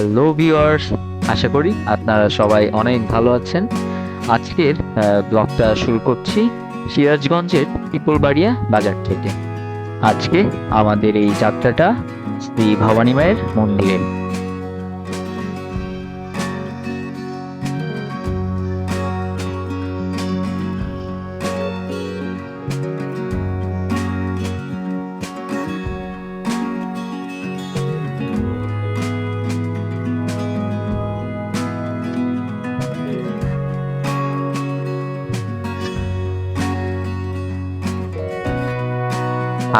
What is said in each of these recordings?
Hello viewers, আশা করি আপনারা সবাই অনেক ভালো আছেন। আজকের ব্লগটা শুরু করছি সিরাজগঞ্জের পিপলবাড়িয়া বাজার থেকে। আজকে আমাদের এই যাত্রাটা শ্রী ভবানী মায়ের মন্দিরে।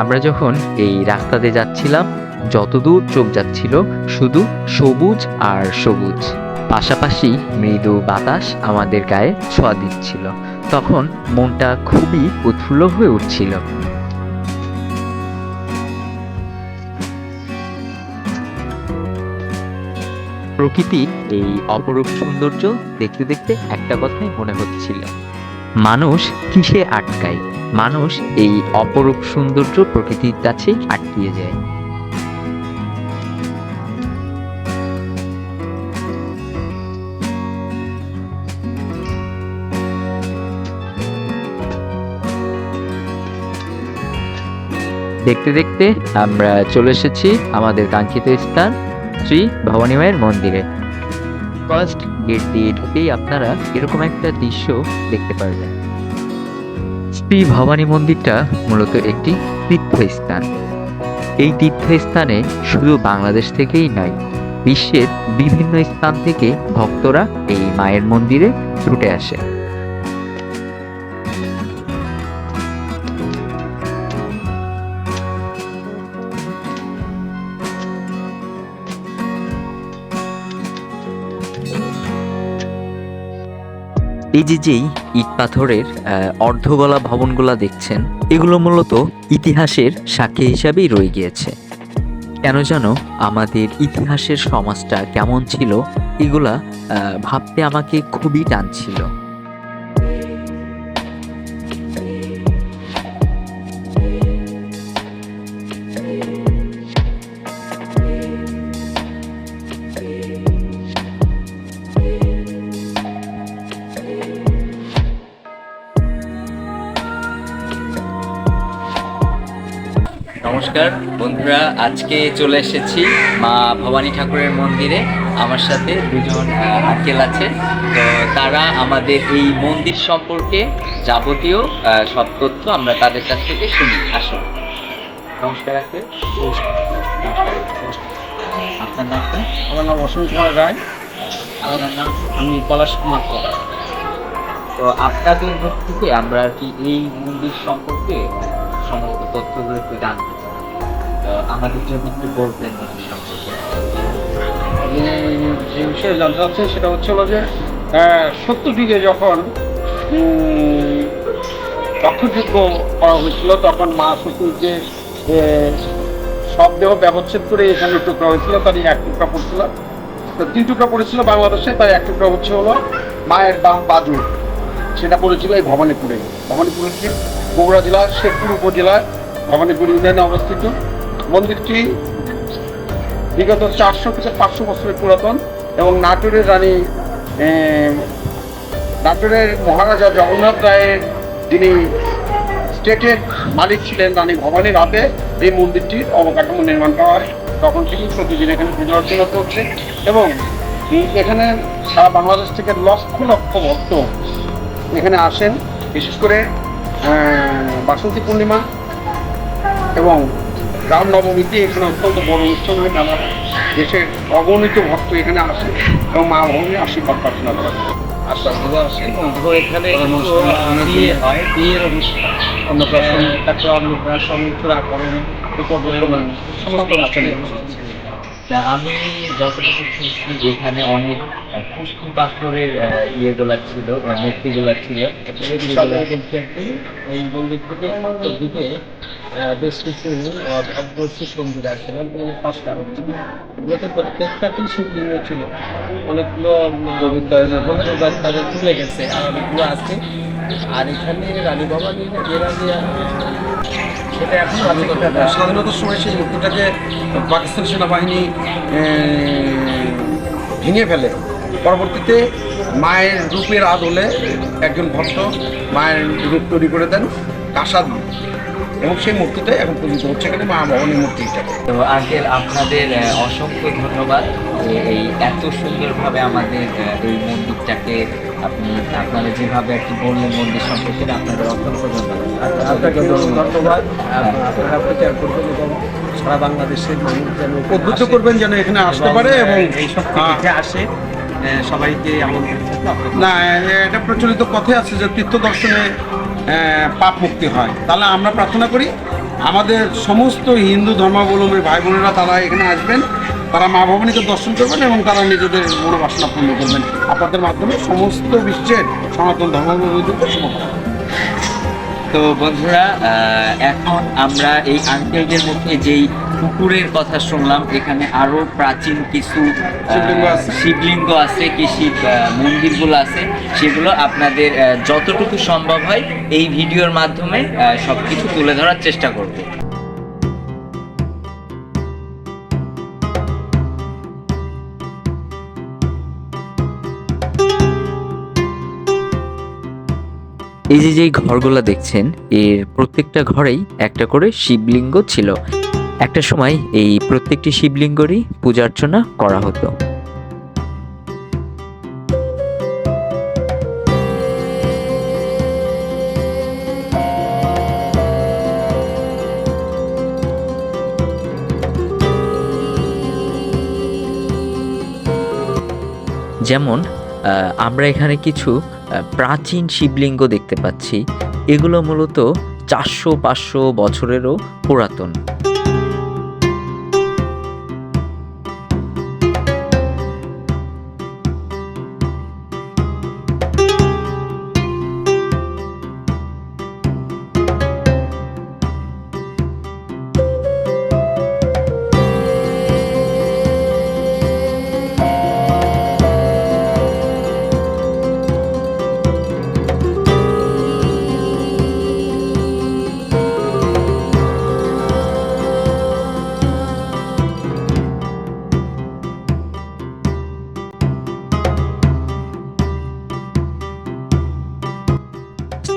আমরা যখন এই রাস্তাতে যাচ্ছিলাম, যতদূর চোখ যাচ্ছিল শুধু সবুজ আর সবুজ, পাশাপাশি মৃদু বাতাস আমাদের গায়ে ছোঁয়া দিচ্ছিল। তখন মনটা খুবই উৎফুল্ল হয়ে উঠছিল। প্রকৃতির এই অপরূপ সৌন্দর্য দেখতে দেখতে একটা কথাই মনে হচ্ছিল, মানুষ কিসে আটকায়? মানুষ এই অপরূপ সৌন্দর্য প্রকৃতির কাছে আটকিয়ে যায়। দেখতে দেখতে আমরা চলে এসেছি আমাদের কাঙ্ক্ষিত স্থান শ্রী ভবানী মায়ের মন্দিরে। ফার্স্ট গেট দিয়ে ঢুকেই আপনারা এরকম একটা দৃশ্য দেখতে পারবেন। শ্রী ভবানী মন্দিরটা মূলত একটি তীর্থস্থান। এই তীর্থস্থানে শুধু বাংলাদেশ থেকেই নয়, বিশ্বের বিভিন্ন স্থান থেকে ভক্তরা এই মায়ের মন্দিরে ছুটে আসে। এই যেই ইট পাথরের অর্ধগলা ভবনগুলা দেখছেন, এগুলো মূলত ইতিহাসের সাক্ষী হিসাবেই রয়ে গিয়েছে। কেন জানো, আমাদের ইতিহাসের সমাজটা কেমন ছিল এগুলা ভাবতে আমাকে খুবই টানছিল। নমস্কার বন্ধুরা, আজকে চলে এসেছি মা ভবানী ঠাকুরের মন্দিরে। আমার সাথে দুজন আঙ্কেল আছে, তো তারা আমাদের এই মন্দির সম্পর্কে যাবতীয় সব তথ্য আমরা তাদের কাছ থেকে শুনি। আসুন। নমস্কার আঙ্কেল। আপনার নামটা? আমার নাম অসীম কুমার রায়। আপনার নাম? আমি পলাশ কুমার কর। তো আপনাদের মুখ থেকে আমরা আর কি এই মন্দির সম্পর্কে সমস্ত তথ্যগুলো একটু জানতে চাই। আমাদের জন্য একটু বলবেন মন্দির সম্পর্কে। আমি যে বিষয়ে জানতে চাচ্ছি সেটা হচ্ছিল যে 70 যুগে যখন তক্ষযজ্ঞ করা হয়েছিল, তখন মা সতীর যে সব দেহ ব্যবচ্ছেদ করে এখানে টুকরা হয়েছিল, তারই এক টুকরা পড়ছিল। তো 3 টুকরা পড়েছিল বাংলাদেশে, তার এক টুকরা হচ্ছে হলো মায়ের বাম বাজু, সেটা পড়েছিল এই ভবানীপুরে। ভবানীপুর হচ্ছে বগুড়া জেলার শেরপুর উপজেলার ভবানীপুর ইউনিয়নে অবস্থিত। মন্দিরটি বিগত 400 থেকে 500 বছরের পুরাতন এবং নাটোরের রানী নাটোরের মহারাজা জগন্নাথ রায়ের, যিনি স্টেটের মালিক ছিলেন, রানী ভবানীর হাতে এই মন্দিরটির অবকাঠামো নির্মাণ করা হয়। তখন থেকেই প্রতিদিন এখানে পূজা অর্চনা করছে এবং এখানে সারা বাংলাদেশ থেকে লক্ষ লক্ষ ভক্ত এখানে আসেন। বিশেষ করে বাসন্তী পূর্ণিমা এবং রামনবমীতে এখানে অত্যন্ত বড় অনুষ্ঠান হয়। আমার দেশের অগণিত ভক্ত এখানে আসে এবং মা ভবানীর আশীর্বাদ প্রার্থনা করা হয়। এখানে বিয়ে হয়, বিয়ের অনুষ্ঠান, অন্নপ্রাশন, তারপর অন্নপ্রাশন, চূড়াকরণ, সমস্ত অনুষ্ঠানে। আমি যতটুকু শুনছি এখানে অনেক পুষ্টি পাথরের ইয়েগুলা ছিল, মূর্তিগুলা ছিল। এই মন্দির থেকে দিকে বেশ কিছু শিব মন্দির আছে, 5টা। প্রত্যেকটাতেই শিবলিঙ্গ ছিল। অনেকগুলো তাদের তুলে গেছে, আর অনেকগুলো আছে। আর এখানে রানী ভবানী সেটা এখন স্বাধীনতার সময় সেই মূর্তিটাকে পাকিস্তান সেনাবাহিনী ভেঙে ফেলে। পরবর্তীতে মায়ের রূপের আদলে একজন ভক্ত মায়ের রূপ তৈরি করে দেন কাঁসা দিয়ে, এবং সেই মূর্তিটাই এখন পূজিত হচ্ছে এখানে মা ভবানী মূর্তি হিসাবে। তো আঙ্কেল আপনাদের অসংখ্য ধন্যবাদ যে এই এত সুন্দরভাবে আমাদের এই মন্দিরটাকে আপনারা যেভাবে আর কি বললেন মন্দির সম্পর্কে, আপনাদের অসংখ্য ধন্যবাদ। আপনাকে ধন্যবাদ। আপনারা প্রচার করবেন এবং সারা বাংলাদেশের মানুষ যেন উদ্বুদ্ধ করবেন যেন এখানে আসতে পারে এবং এইসব দেখে আসে, সবাইকে আমন্ত্রণ করতে আপনাকে। না, এটা প্রচলিত কথাই আছে যে তীর্থ দর্শনে পাপ মুক্তি হয়। তাহলে আমরা প্রার্থনা করি আমাদের সমস্ত হিন্দু ধর্মাবলম্বী ভাই বোনেরা তারা এখানে আসবেন, তারা মা ভবানীকে দর্শন করবেন এবং তারা নিজেদের মনোবাসনা পূর্ণ করবেন। আপনাদের মাধ্যমে সমস্ত বিশ্বের সনাতন ধর্মাবলম্বীদেরকে শুভকামনা। তো বন্ধুরা, এখন আমরা এই আঙ্কেলদের মুখে যেই পুকুরের কথা শুনলাম, এখানে আরো প্রাচীন কিছু শিবলিঙ্গ আছে, কি শিব মন্দিরগুলো আছে, সেগুলো আপনাদের যতটুকু সম্ভব হয় এই ভিডিওর মাধ্যমে সবকিছু তুলে ধরার চেষ্টা করব। এই যে যেই ঘরগুলো দেখছেন, এর প্রত্যেকটা ঘরেই একটা করে শিবলিঙ্গ ছিল। একটা সময় এই প্রত্যেকটি শিবলিঙ্গরই পূজা অর্চনা করা হতো। যেমন আমরা এখানে কিছু প্রাচীন শিবলিঙ্গ দেখতে পাচ্ছি। এগুলো মূলত 400-500 বছরেরও পুরাতন।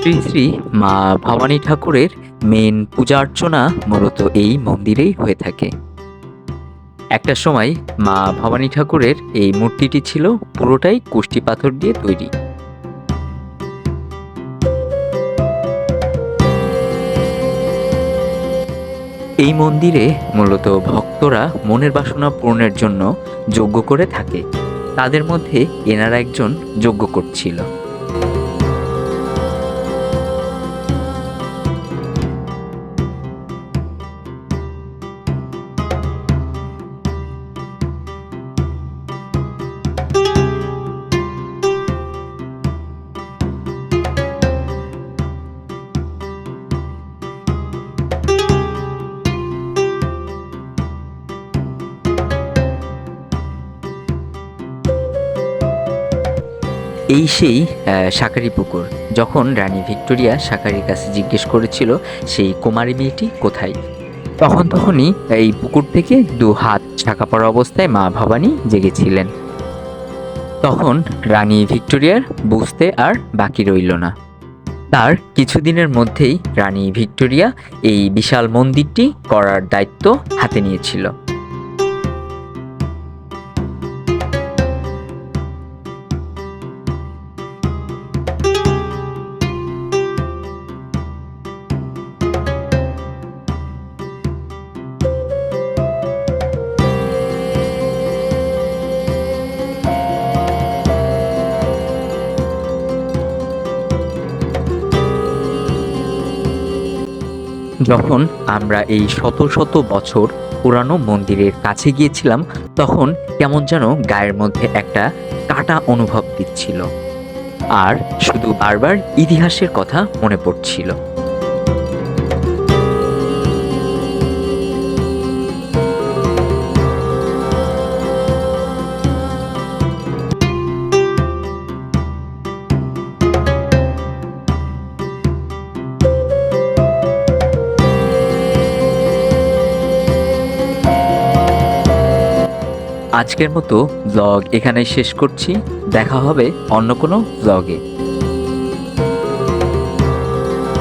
শ্রী শ্রী মা ভবানী ঠাকুরের মেন পূজা অর্চনা মূলত এই মন্দিরেই হয়ে থাকে। একটা সময় মা ভবানী ঠাকুরের এই মূর্তিটি ছিল পুরোটাই কুষ্টি পাথর দিয়ে তৈরি। এই মন্দিরে মূলত ভক্তরা মনের বাসনা পূরণের জন্য যজ্ঞ করে থাকে। তাদের মধ্যে এনারা একজন যজ্ঞ করছিল। এই সেই শাঁখারি পুকুর। যখন রানী ভিক্টোরিয়া শাঁখারির কাছে জিজ্ঞেস করেছিল সেই কুমারী মেয়েটি কোথায়, তখনই এই পুকুর থেকে 2 হাত শাঁখা পড়া অবস্থায় মা ভবানী জেগেছিলেন। তখন রানী ভিক্টোরিয়ার বুঝতে আর বাকি রইল না। তার কিছুদিনের মধ্যেই রানী ভিক্টোরিয়া এই বিশাল মন্দিরটি করার দায়িত্ব হাতে নিয়েছিল। যখন আমরা এই শত শত বছর পুরানো মন্দিরের কাছে গিয়েছিলাম, তখন কেমন যেন গায়ের মধ্যে একটা কাটা অনুভব দিচ্ছিল, আর শুধু বারবার ইতিহাসের কথা মনে পড়ছিল। আজকের মতো ব্লগ এখানেই শেষ করছি। দেখা হবে অন্য কোনো ব্লগে।